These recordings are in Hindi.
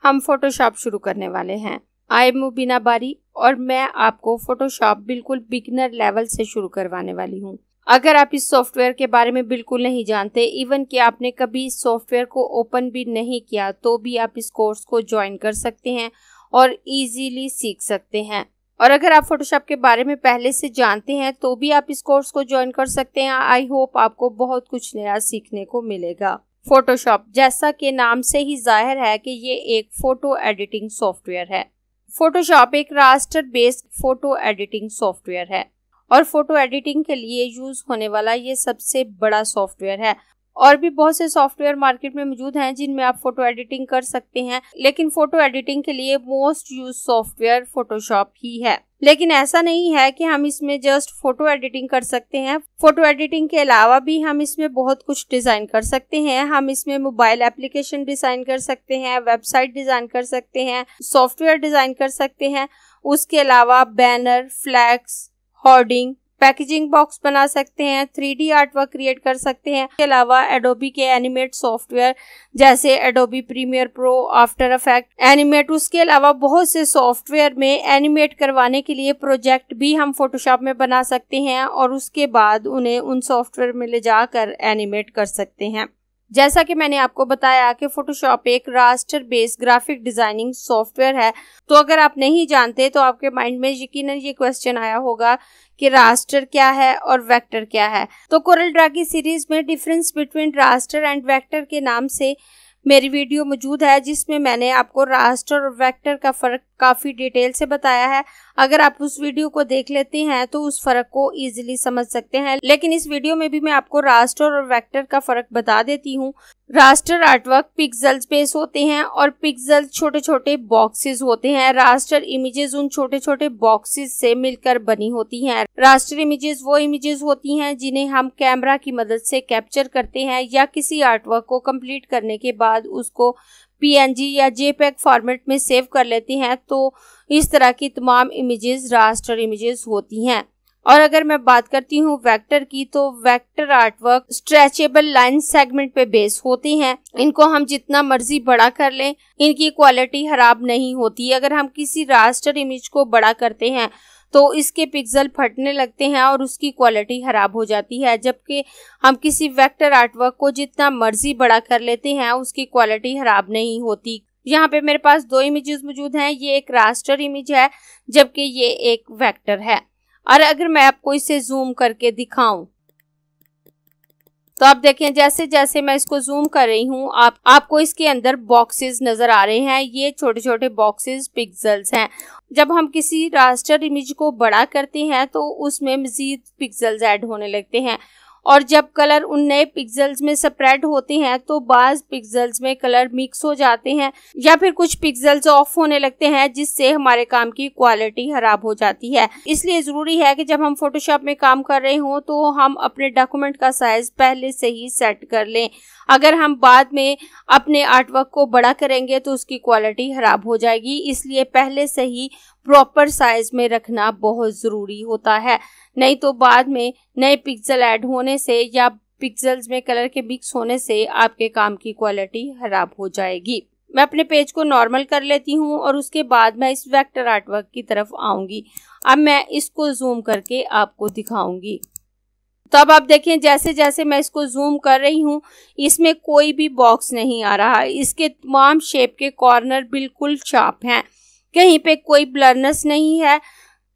हम फोटोशॉप शुरू करने वाले हैं। आई एम मुबीना बारी और मैं आपको फोटोशॉप बिल्कुल बिगिनर लेवल से शुरू करवाने वाली हूँ। अगर आप इस सॉफ्टवेयर के बारे में बिल्कुल नहीं जानते, इवन कि आपने कभी इस सॉफ्टवेयर को ओपन भी नहीं किया, तो भी आप इस कोर्स को ज्वाइन कर सकते हैं और इजीली सीख सकते हैं। और अगर आप फोटोशॉप के बारे में पहले से जानते हैं तो भी आप इस कोर्स को ज्वाइन कर सकते हैं। आई होप आपको बहुत कुछ नया सीखने को मिलेगा। फोटोशॉप, जैसा कि नाम से ही जाहिर है कि ये एक फोटो एडिटिंग सॉफ्टवेयर है। फोटोशॉप एक raster based photo editing software है और फोटो एडिटिंग के लिए यूज होने वाला ये सबसे बड़ा सॉफ्टवेयर है। और भी बहुत से सॉफ्टवेयर मार्केट में मौजूद हैं जिनमें आप फोटो एडिटिंग कर सकते हैं, लेकिन फोटो एडिटिंग के लिए मोस्ट यूज सॉफ्टवेयर फोटोशॉप ही है। लेकिन ऐसा नहीं है कि हम इसमें जस्ट फोटो एडिटिंग कर सकते हैं। फोटो एडिटिंग के अलावा भी हम इसमें बहुत कुछ डिजाइन कर सकते हैं। हम इसमें मोबाइल एप्लीकेशन डिजाइन कर सकते हैं, वेबसाइट डिजाइन कर सकते हैं, सॉफ्टवेयर डिजाइन कर सकते हैं। उसके अलावा banner, flex, hoarding, packaging box बना सकते हैं, 3D आर्टवर्क क्रिएट कर सकते हैं। इसके अलावा एडोबी के एनिमेट सॉफ्टवेयर जैसे Adobe Premiere Pro, After Effect, Animate, उसके अलावा बहुत से सॉफ्टवेयर में एनिमेट करवाने के लिए प्रोजेक्ट भी हम फोटोशॉप में बना सकते हैं और उसके बाद उन्हें उन सॉफ्टवेयर में ले जाकर एनिमेट कर सकते हैं। जैसा कि मैंने आपको बताया कि फोटोशॉप एक raster based graphic designing software है, तो अगर आप नहीं जानते तो आपके माइंड में यकीनन ये क्वेश्चन आया होगा कि रास्टर क्या है और वेक्टर क्या है। तो कोरल ड्रा की सीरीज में difference between raster and vector के नाम से मेरी वीडियो मौजूद है, जिसमें मैंने आपको रास्टर और वेक्टर का फर्क काफी डिटेल से बताया है। अगर आप उस वीडियो को देख लेते हैं तो उस फर्क को इजीली समझ सकते हैं, लेकिन इस वीडियो में भी मैं आपको रास्टर और वेक्टर का फर्क बता देती हूँ। रास्टर आर्टवर्क पिक्सेल्स बेस होते हैं और पिक्सेल छोटे छोटे बॉक्सेस होते हैं। रास्टर इमेजेस उन छोटे छोटे बॉक्सेस से मिलकर बनी होती हैं। रास्टर इमेजेस वो इमेजेस होती हैं जिन्हें हम कैमरा की मदद से कैप्चर करते हैं या किसी आर्टवर्क को कंप्लीट करने के बाद उसको PNG या JPEG फॉर्मेट में सेव कर लेते हैं। तो इस तरह की तमाम इमेजेस रास्टर इमेजेस होती हैं। और अगर मैं बात करती हूँ वेक्टर की, तो vector artwork stretchable line segment पे बेस होती हैं। इनको हम जितना मर्जी बड़ा कर लें, इनकी क्वालिटी खराब नहीं होती। अगर हम किसी रास्टर इमेज को बड़ा करते हैं तो इसके पिक्सल फटने लगते हैं और उसकी क्वालिटी खराब हो जाती है, जबकि हम किसी वेक्टर आर्टवर्क को जितना मर्जी बड़ा कर लेते हैं उसकी क्वालिटी खराब नहीं होती। यहाँ पे मेरे पास दो इमेजेस मौजूद हैं। ये एक रास्टर इमेज है जबकि ये एक वेक्टर है। और अगर मैं आपको इसे जूम करके दिखाऊं तो आप देखें, जैसे जैसे मैं इसको जूम कर रही हूँ आपको इसके अंदर बॉक्सेस नजर आ रहे हैं। ये छोटे छोटे बॉक्सेस पिक्सेल्स हैं। जब हम किसी रास्टर इमेज को बड़ा करते हैं तो उसमें मजीद पिक्सेल्स ऐड होने लगते हैं और जब कलर उन नए पिक्सेल्स में स्प्रेड होते हैं तो बाज पिक्सेल्स में कलर मिक्स हो जाते हैं या फिर कुछ पिक्सेल्स ऑफ होने लगते हैं, जिससे हमारे काम की क्वालिटी खराब हो जाती है। इसलिए जरूरी है कि जब हम फोटोशॉप में काम कर रहे हों तो हम अपने डॉक्यूमेंट का साइज पहले से ही सेट कर लें। अगर हम बाद में अपने आर्टवर्क को बड़ा करेंगे तो उसकी क्वालिटी खराब हो जाएगी, इसलिए पहले से ही प्रॉपर साइज में रखना बहुत ज़रूरी होता है। नहीं तो बाद में नए पिक्सल ऐड होने से या पिक्सेल्स में कलर के मिक्स होने से आपके काम की क्वालिटी खराब हो जाएगी। मैं अपने पेज को नॉर्मल कर लेती हूँ और उसके बाद मैं इस वेक्टर आर्टवर्क की तरफ आऊँगी। अब मैं इसको जूम करके आपको दिखाऊँगी। तो अब आप देखें, जैसे जैसे मैं इसको जूम कर रही हूँ इसमें कोई भी बॉक्स नहीं आ रहा। इसके तमाम शेप के कॉर्नर बिल्कुल शार्प हैं। कहीं पे कोई ब्लरनेस नहीं है,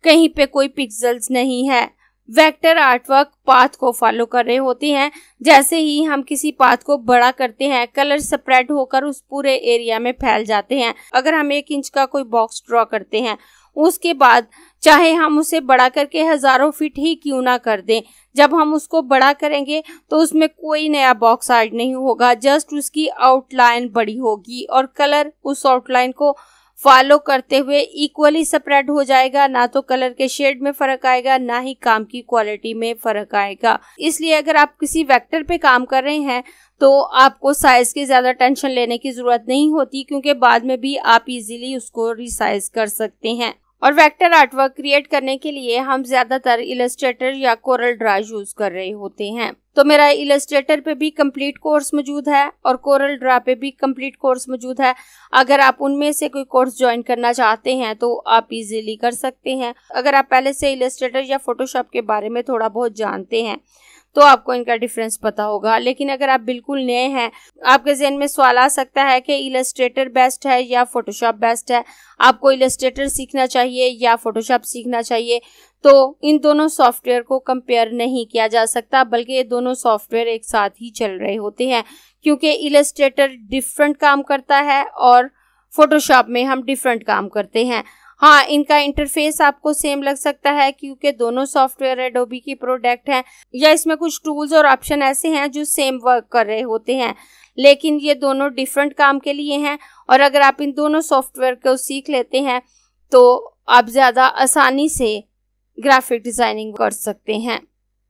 कहीं पे कोई पिक्सेल्स नहीं है। वेक्टर आर्टवर्क पाथ को फॉलो कर रहे होते हैं। जैसे ही हम किसी पाथ को बड़ा करते हैं कलर स्प्रेड होकर उस पूरे एरिया में फैल जाते हैं। अगर हम 1 इंच का कोई बॉक्स ड्रॉ करते हैं, उसके बाद चाहे हम उसे बड़ा करके हजारों फीट ही क्यों ना कर दें, जब हम उसको बड़ा करेंगे तो उसमें कोई नया बॉक्स ऐड नहीं होगा, जस्ट उसकी आउटलाइन बड़ी होगी और कलर उस आउटलाइन को फॉलो करते हुए इक्वली स्प्रेड हो जाएगा। ना तो कलर के शेड में फर्क आएगा, ना ही काम की क्वालिटी में फर्क आएगा। इसलिए अगर आप किसी वेक्टर पे काम कर रहे हैं तो आपको साइज की ज्यादा टेंशन लेने की जरूरत नहीं होती, क्योंकि बाद में भी आप इजीली उसको रिसाइज कर सकते हैं। और वेक्टर आर्टवर्क क्रिएट करने के लिए हम ज़्यादातर इलस्ट्रेटर या कोरल ड्रा यूज़ कर रहे होते हैं। तो मेरा इलस्ट्रेटर पे भी कंप्लीट कोर्स मौजूद है और कोरल ड्रा पे भी कंप्लीट कोर्स मौजूद है। अगर आप उनमें से कोई कोर्स ज्वाइन करना चाहते हैं तो आप इजीली कर सकते हैं। अगर आप पहले से इलस्ट्रेटर या फोटोशॉप के बारे में थोड़ा बहुत जानते हैं तो आपको इनका डिफरेंस पता होगा। लेकिन अगर आप बिल्कुल नए हैं, आपके जहन में सवाल आ सकता है कि इलस्ट्रेटर बेस्ट है या फोटोशॉप बेस्ट है, आपको इलस्ट्रेटर सीखना चाहिए या फोटोशॉप सीखना चाहिए। तो इन दोनों सॉफ्टवेयर को कंपेयर नहीं किया जा सकता, बल्कि ये दोनों सॉफ्टवेयर एक साथ ही चल रहे होते हैं, क्योंकि इलस्ट्रेटर डिफरेंट काम करता है और फोटोशॉप में हम डिफरेंट काम करते हैं। हाँ, इनका इंटरफेस आपको सेम लग सकता है क्योंकि दोनों सॉफ्टवेयर एडोबी की प्रोडक्ट हैं, या इसमें कुछ टूल्स और ऑप्शन ऐसे हैं जो सेम वर्क कर रहे होते हैं, लेकिन ये दोनों डिफरेंट काम के लिए हैं। और अगर आप इन दोनों सॉफ्टवेयर को सीख लेते हैं तो आप ज़्यादा आसानी से ग्राफिक डिज़ाइनिंग कर सकते हैं।